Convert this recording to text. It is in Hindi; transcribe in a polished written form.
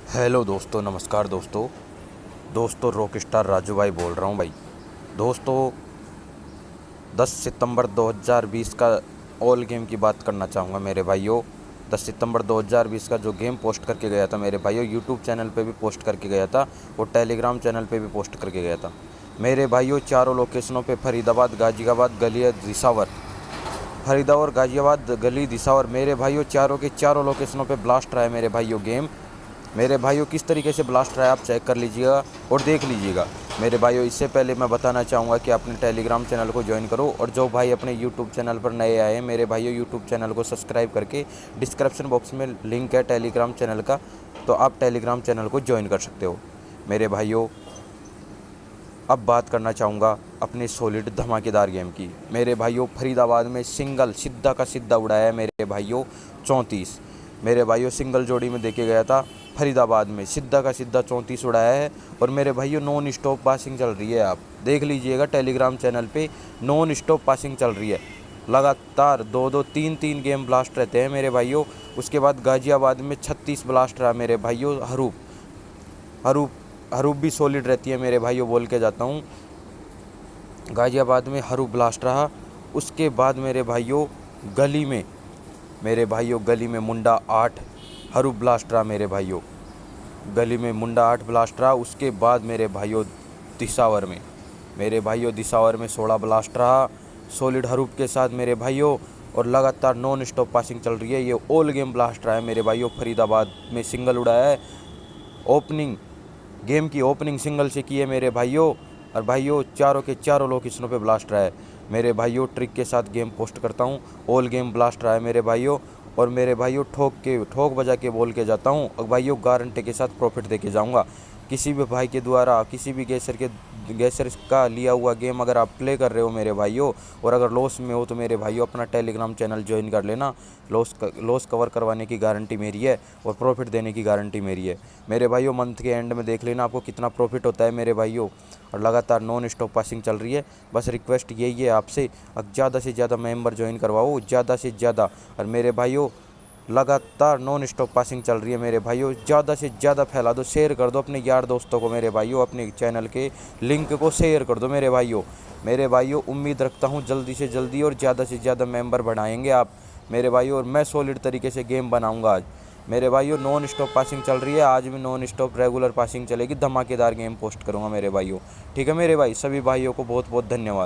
हेलो दोस्तों, नमस्कार दोस्तों रॉक स्टार राजू भाई बोल रहा हूँ भाई। दोस्तों 10 सितंबर 2020 का ऑल गेम की बात करना चाहूँगा मेरे भाइयों। 10 सितंबर 2020 का जो गेम पोस्ट करके गया था मेरे भाइयों, यूट्यूब चैनल पे भी पोस्ट करके गया था और टेलीग्राम चैनल पे भी पोस्ट करके गया था मेरे भाइयों। चारों लोकेशनों पे फरीदाबाद, गाजियाबाद, गली दिसावर, फरीदाबाद और गाजियाबाद, गली दिसावर मेरे भाइयों, चारों के चारों लोकेशनों पे ब्लास्ट रहा है मेरे भाइयों गेम। मेरे भाइयों किस तरीके से ब्लास्ट रहा है आप चेक कर लीजिएगा और देख लीजिएगा मेरे भाइयों। इससे पहले मैं बताना चाहूँगा कि अपने टेलीग्राम चैनल को ज्वाइन करो, और जो भाई अपने यूट्यूब चैनल पर नए आए हैं मेरे भाइयों, यूट्यूब चैनल को सब्सक्राइब करके डिस्क्रिप्शन बॉक्स में लिंक है टेलीग्राम चैनल का, तो आप टेलीग्राम चैनल को ज्वाइन कर सकते हो मेरे भाइयों। अब बात करना चाहूँगा अपने सॉलिड धमाकेदार गेम की मेरे भाइयों। फरीदाबाद में सिंगल सीधा का सीधा उड़ाया है मेरे भाइयों 34 मेरे भाइयों। सिंगल जोड़ी में देखे गया था, फरीदाबाद में सीधा का सीधा 34 उड़ाया है। और मेरे भाइयों नॉन स्टॉप पासिंग चल रही है, आप देख लीजिएगा टेलीग्राम चैनल पे नॉन स्टॉप पासिंग चल रही है। लगातार 2-2, 3-3 गेम ब्लास्ट रहते हैं मेरे भाइयों। उसके बाद गाजियाबाद में 36 ब्लास्ट रहा मेरे भाइयों। हरूप हरूप हरूप भी सॉलिड रहती है मेरे भाइयों, बोल के जाता हूँ। गाजियाबाद में हरूप ब्लास्ट रहा। उसके बाद मेरे भाइयों गली में मुंडा 8 हरूप ब्लास्ट रहा मेरे भाइयों। गली में मुंडा 8 ब्लास्ट रहा। उसके बाद मेरे भाइयों दिसावर में 16 ब्लास्ट रहा सॉलिड हरूप के साथ मेरे भाइयों। और लगातार नॉन स्टॉप पासिंग चल रही है, ये ऑल गेम ब्लास्ट रहा है मेरे भाइयों। फरीदाबाद में सिंगल उड़ाया है, गेम की ओपनिंग सिंगल से की है मेरे भाइयों। और भाइयों चारों के चारों लोकेशनों पे ब्लास्ट रहा है मेरे भाइयों। ट्रिक के साथ गेम पोस्ट करता हूँ, ऑल गेम ब्लास्ट रहा है मेरे भाइयों। और मेरे भाइयों ठोक बजा के बोल के जाता हूँ, और भाइयों गारंटी के साथ प्रॉफिट दे के जाऊँगा। किसी भी भाई के द्वारा किसी भी गैसर का लिया हुआ गेम अगर आप प्ले कर रहे हो मेरे भाइयों, और अगर लॉस में हो तो मेरे भाइयों अपना टेलीग्राम चैनल ज्वाइन कर लेना। लॉस कवर करवाने की गारंटी मेरी है और प्रॉफिट देने की गारंटी मेरी है मेरे भाइयों। मंथ के एंड में देख लेना आपको कितना प्रॉफिट होता है मेरे भाइयों। और लगातार नॉन स्टॉप पासिंग चल रही है। बस रिक्वेस्ट यही है आपसे, अब ज़्यादा से ज़्यादा मेंबर ज्वाइन करवाओ, ज़्यादा से ज़्यादा। और मेरे भाइयों लगातार नॉन स्टॉप पासिंग चल रही है मेरे भाइयों, ज़्यादा से ज़्यादा फैला दो, शेयर कर दो अपने यार दोस्तों को मेरे भाइयों। अपने चैनल के लिंक को शेयर कर दो मेरे भाइयों। उम्मीद रखता हूँ जल्दी से जल्दी और ज़्यादा से ज़्यादा मेंबर बढ़ाएंगे आप मेरे भाइयों। और मैं सॉलिड तरीके से गेम बनाऊँगा आज मेरे भाइयों। नॉन स्टॉप पासिंग चल रही है, आज भी नॉन स्टॉप रेगुलर पासिंग चलेगी, धमाकेदार गेम पोस्ट करूँगा मेरे भाइयों। ठीक है मेरे भाई, सभी भाइयों को बहुत बहुत धन्यवाद।